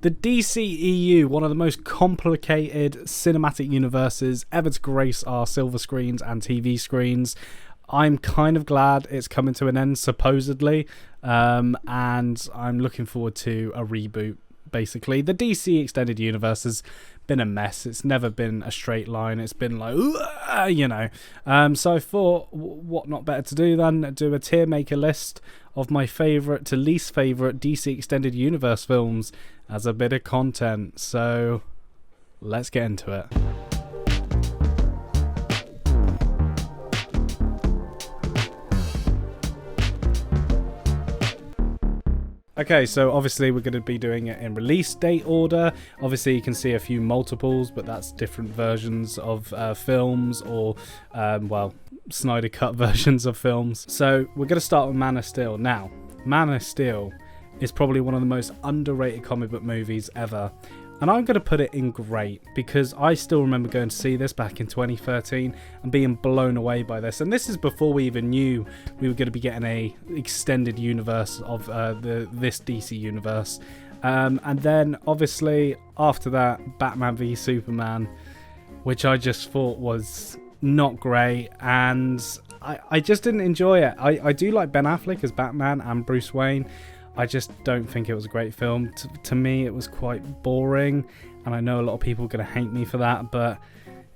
The DCEU, one of the most complicated cinematic universes ever to grace our silver screens and TV screens. I'm kind of glad it's coming to an end, supposedly, and I'm looking forward to a reboot, basically. The DC Extended Universe has been a mess. It's never been a straight line. It's been like, so I thought, what not better to do than do a tier maker list of my favourite to least favourite DC Extended Universe films as a bit of content. So let's get into it. Okay, so obviously we're going to be doing it in release date order. Obviously you can see a few multiples, but that's different versions of films or, Snyder Cut versions of films. So we're going to start with Man of Steel. Now, Man of Steel is probably one of the most underrated comic book movies ever. And I'm going to put it in great because I still remember going to see this back in 2013 and being blown away by this. And this is before we even knew we were going to be getting a extended universe of this DC universe. And then obviously after that, Batman v Superman, which I just thought was not great. And I just didn't enjoy it. I do like Ben Affleck as Batman and Bruce Wayne. I just don't think it was a great film. To me, it was quite boring, and I know a lot of people are going to hate me for that, but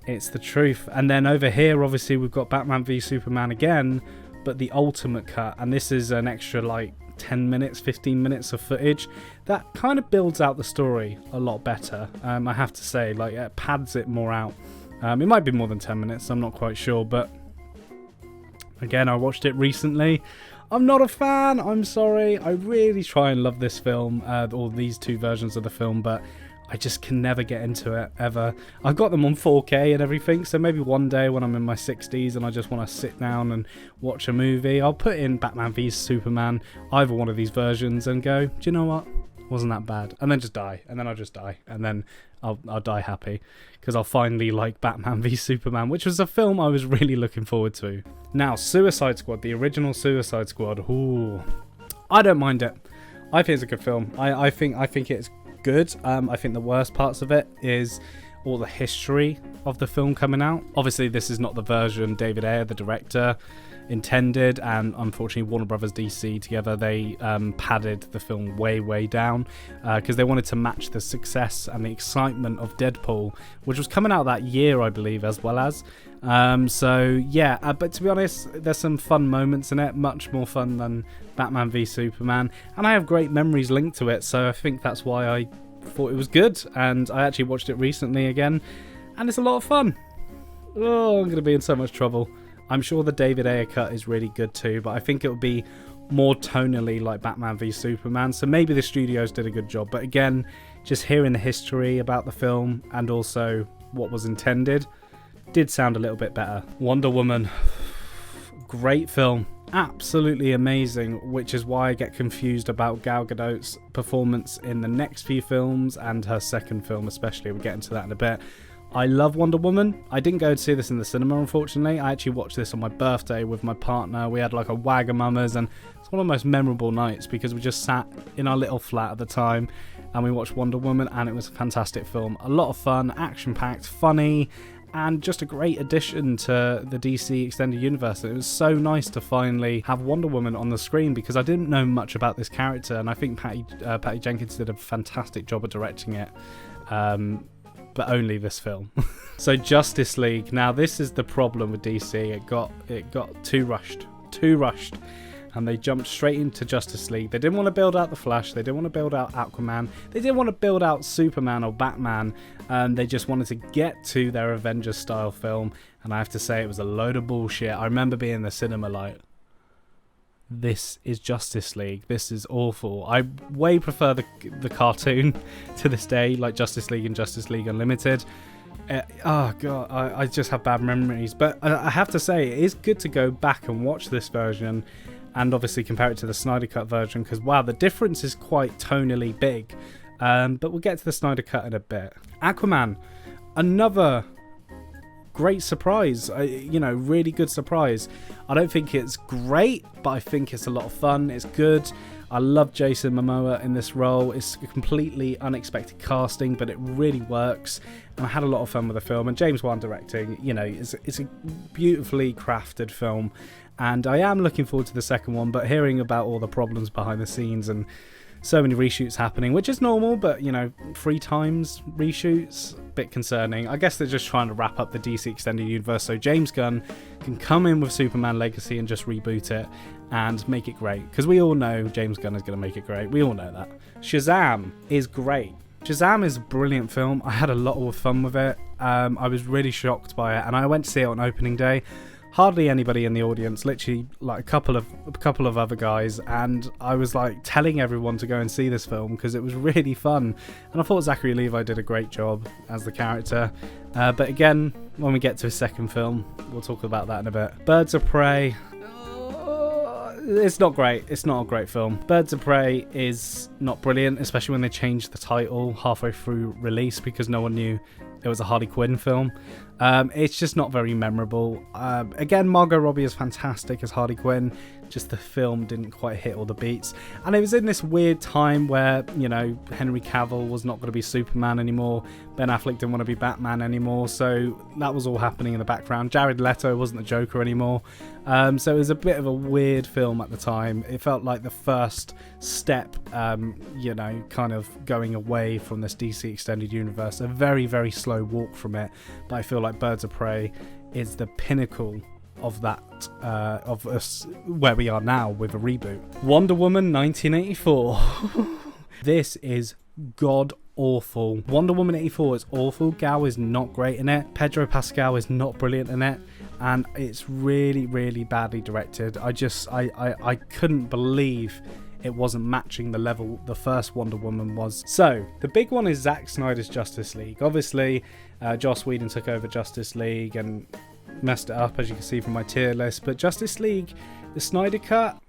it's the truth. And then over here, obviously, we've got Batman v Superman again, but the ultimate cut, and this is an extra, 10 minutes, 15 minutes of footage. That kind of builds out the story a lot better, I have to say. It pads it more out. It might be more than 10 minutes, I'm not quite sure, but again, I watched it recently. I'm not a fan, I'm sorry. I really try and love this film, or these two versions of the film, but I just can never get into it, ever. I've got them on 4K and everything, so maybe one day when I'm in my 60s and I just want to sit down and watch a movie, I'll put in Batman v Superman, either one of these versions, and go, do you know what? Wasn't that bad. And then just die, and then I'll just die, and then I'll die happy because I'll finally like Batman v Superman, which was a film I was really looking forward to. Now, Suicide Squad, the original Suicide Squad. Ooh, I don't mind it. I think it's a good film. I think it's good. I think the worst parts of it is all the history of the film coming out. Obviously, this is not the version David Ayer, the director, intended, and unfortunately Warner Brothers DC together, they padded the film way down because they wanted to match the success and the excitement of Deadpool, which was coming out that year, I believe, as well as but to be honest, there's some fun moments in it, much more fun than Batman v Superman, and I have great memories linked to it, so I think that's why I thought it was good. And I actually watched it recently again, and it's a lot of fun. Oh, I'm gonna be in so much trouble. I'm sure the David Ayer cut is really good too, but I think it would be more tonally like Batman v Superman, so maybe the studios did a good job. But again, just hearing the history about the film and also what was intended did sound a little bit better. Wonder Woman, great film, absolutely amazing, which is why I get confused about Gal Gadot's performance in the next few films and her second film especially. We'll get into that in a bit. I love Wonder Woman. I didn't go to see this in the cinema, unfortunately. I actually watched this on my birthday with my partner. We had a Wagamama's, and it's one of the most memorable nights because we just sat in our little flat at the time and we watched Wonder Woman, and it was a fantastic film. A lot of fun, action-packed, funny, and just a great addition to the DC Extended Universe. It was so nice to finally have Wonder Woman on the screen because I didn't know much about this character, and I think Patty Jenkins did a fantastic job of directing it. But only this film. So Justice League. Now this is the problem with DC. It got too rushed, and they jumped straight into Justice League. They didn't want to build out the Flash. They didn't want to build out Aquaman. They didn't want to build out Superman or Batman. They just wanted to get to their Avengers style film. And I have to say, it was a load of bullshit. I remember being in the cinema like, this is Justice League. This is awful. I way prefer the cartoon to this day, like Justice League and Justice League Unlimited. Oh god, I just have bad memories. But I have to say, it is good to go back and watch this version and obviously compare it to the Snyder Cut version, because wow, the difference is quite tonally big. But we'll get to the Snyder Cut in a bit. Aquaman, another great surprise, really good surprise. I don't think it's great, but I think it's a lot of fun. It's good. I love Jason Momoa in this role. It's a completely unexpected casting, but it really works. And I had a lot of fun with the film. And James Wan directing, you know, it's a beautifully crafted film. And I am looking forward to the second one, but hearing about all the problems behind the scenes and so many reshoots happening, which is normal, but, you know, 3 times reshoots, a bit concerning. I guess they're just trying to wrap up the DC Extended Universe so James Gunn can come in with Superman Legacy and just reboot it and make it great. Because we all know James Gunn is going to make it great. We all know that. Shazam is great. Shazam is a brilliant film. I had a lot of fun with it. I was really shocked by it, and I went to see it on opening day. Hardly anybody in the audience, literally like a couple of other guys, and I was like telling everyone to go and see this film because it was really fun, and I thought Zachary Levi did a great job as the character. But again, when we get to his second film, we'll talk about that in a bit. Birds of Prey. It's not great. It's not a great film. Birds of Prey is not brilliant, especially when they changed the title halfway through release because no one knew it was a Harley Quinn film. It's just not very memorable. Again, Margot Robbie is fantastic as Harley Quinn, just the film didn't quite hit all the beats. And it was in this weird time where, you know, Henry Cavill was not going to be Superman anymore, Ben Affleck didn't want to be Batman anymore, so that was all happening in the background. Jared Leto wasn't the Joker anymore. So it was a bit of a weird film at the time. It felt like the first step, you know, kind of going away from this DC Extended Universe. A very, very slow walk from it, but I feel like Birds of Prey is the pinnacle of that, of us where we are now with a reboot. Wonder Woman 1984. This is god awful. Wonder Woman 84 is awful. Gal is not great in it. Pedro Pascal is not brilliant in it. And it's really, really badly directed. I couldn't believe it wasn't matching the level the first Wonder Woman was. So, the big one is Zack Snyder's Justice League. Obviously, Joss Whedon took over Justice League and messed it up, as you can see from my tier list. But Justice League, the Snyder Cut...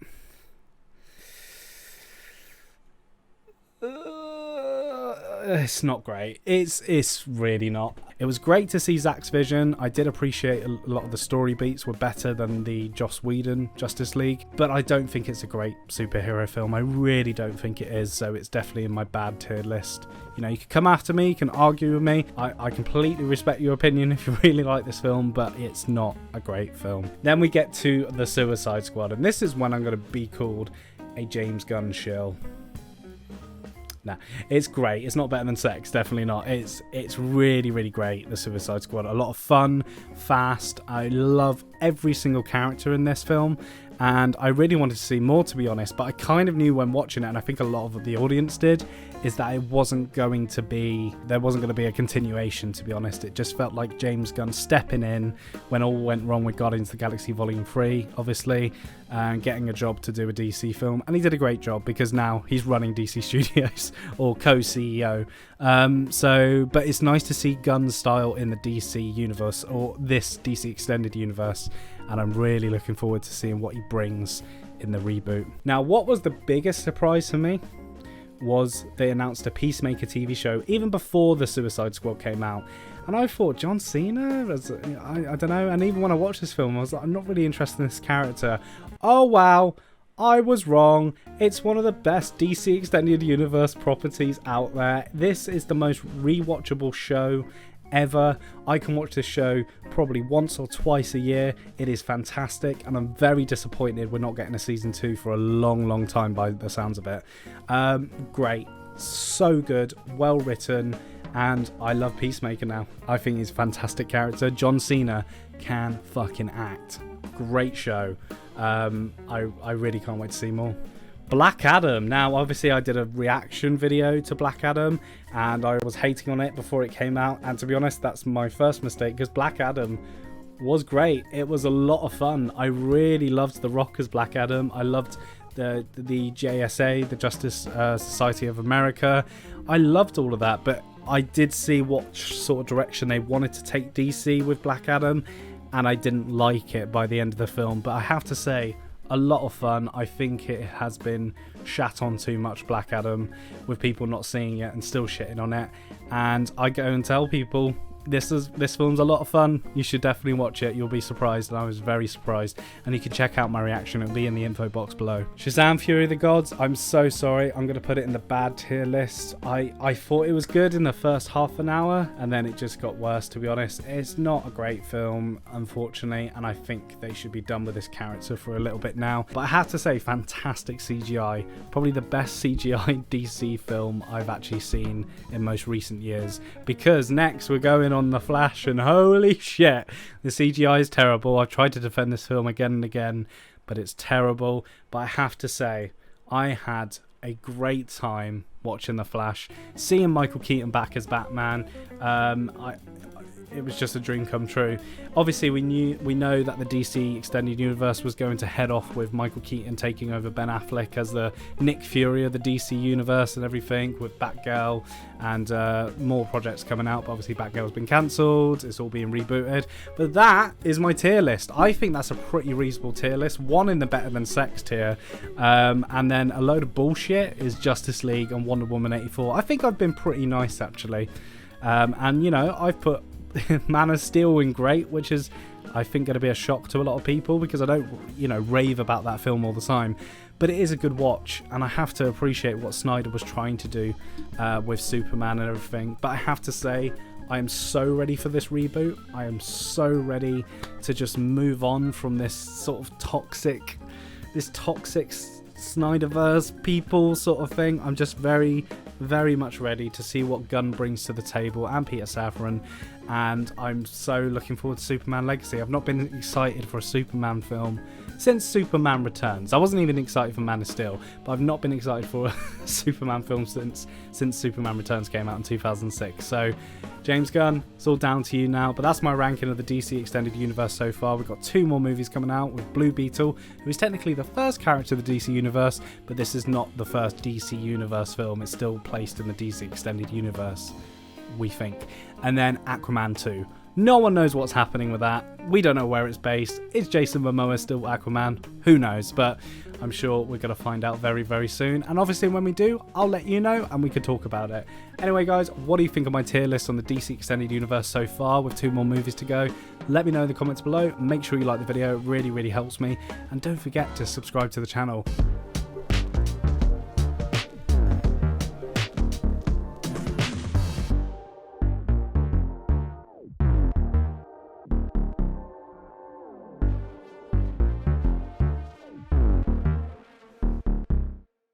it's not great. It's really not. It was great to see Zack's vision. I did appreciate a lot of the story beats were better than the Joss Whedon Justice League, but I don't think it's a great superhero film. I really don't think it is, so it's definitely in my bad tier list. You know, you can come after me, you can argue with me. I completely respect your opinion if you really like this film, but it's not a great film. Then we get to The Suicide Squad, and this is when I'm going to be called a James Gunn shill. Nah, it's great. It's not better than Sex, definitely not. It's really, really great, The Suicide Squad. A lot of fun, fast. I love every single character in this film, and I really wanted to see more, to be honest, but I kind of knew when watching it, and I think a lot of the audience did, is that it wasn't going to be, there wasn't going to be a continuation, to be honest. It just felt like James Gunn stepping in when all went wrong with Guardians of the Galaxy Volume 3, obviously, and getting a job to do a DC film. And he did a great job because now he's running DC Studios, or co-CEO. But it's nice to see Gunn's style in the DC universe, or this DC Extended Universe, and I'm really looking forward to seeing what he brings in the reboot. Now, what was the biggest surprise for me was they announced a Peacemaker TV show even before the Suicide Squad came out, and I thought John Cena, I don't know, and even when I watched this film I was like, I'm not really interested in this character. Oh wow, I was wrong. It's one of the best DC Extended Universe properties out there. This is the most rewatchable show ever. I can watch this show probably once or twice a year. It is fantastic, and I'm very disappointed we're not getting a season 2 for a long time by the sounds of it. Great, so good, well written, and I love Peacemaker now. I think he's a fantastic character. John Cena can fucking act. Great show. I really can't wait to see more. Black Adam. Now, obviously, I did a reaction video to Black Adam, and I was hating on it before it came out. And to be honest, that's my first mistake, because Black Adam was great. It was a lot of fun. I really loved The Rock as Black Adam. I loved the JSA, the Justice Society of America. I loved all of that, but I did see what sort of direction they wanted to take DC with Black Adam, and I didn't like it by the end of the film. But I have to say, a lot of fun. I think it has been shat on too much, Black Adam, with people not seeing it and still shitting on it. And I go and tell people, this film's a lot of fun. You should definitely watch it. You'll be surprised, and I was very surprised. And you can check out my reaction. It'll be in the info box below. Shazam! Fury of the Gods. I'm so sorry. I'm going to put it in the bad tier list. I thought it was good in the first half an hour, and then it just got worse, to be honest. It's not a great film, unfortunately, and I think they should be done with this character for a little bit now. But I have to say, fantastic CGI. Probably the best CGI DC film I've actually seen in most recent years. Because next we're going on The Flash, and holy shit, the CGI is terrible. I've tried to defend this film again and again, but it's terrible. But I have to say, I had a great time watching The Flash, seeing Michael Keaton back as Batman. It was just a dream come true. Obviously, we know that the DC Extended Universe was going to head off with Michael Keaton taking over Ben Affleck as the Nick Fury of the DC Universe and everything, with Batgirl and more projects coming out. But obviously, Batgirl's been cancelled. It's all being rebooted. But that is my tier list. I think that's a pretty reasonable tier list. One in the better than sex tier. And then a load of bullshit is Justice League and Wonder Woman 84. I think I've been pretty nice, actually. And, you know, I've put Man of Steel in great, which is, I think, going to be a shock to a lot of people because I don't, you know, rave about that film all the time. But it is a good watch, and I have to appreciate what Snyder was trying to do with Superman and everything. But I have to say, I am so ready for this reboot. I am so ready to just move on from this sort of toxic Snyderverse people sort of thing. I'm just very, very much ready to see what Gunn brings to the table, and Peter Safran, and I'm so looking forward to Superman Legacy. I've not been excited for a Superman film since Superman Returns. I wasn't even excited for Man of Steel, but I've not been excited for a Superman film since Superman Returns came out in 2006. So James Gunn, it's all down to you now. But that's my ranking of the DC Extended Universe so far. We've got 2 more movies coming out with Blue Beetle, who is technically the first character of the DC Universe, but this is not the first DC Universe film. It's still placed in the DC Extended Universe, we think. And then Aquaman 2. No one knows what's happening with that. We don't know where it's based. Is Jason Momoa still Aquaman? Who knows? But I'm sure we're going to find out very, very soon. And obviously when we do, I'll let you know and we could talk about it. Anyway, guys, what do you think of my tier list on the DC Extended Universe so far with 2 more movies to go? Let me know in the comments below. Make sure you like the video. It really, really helps me. And don't forget to subscribe to the channel.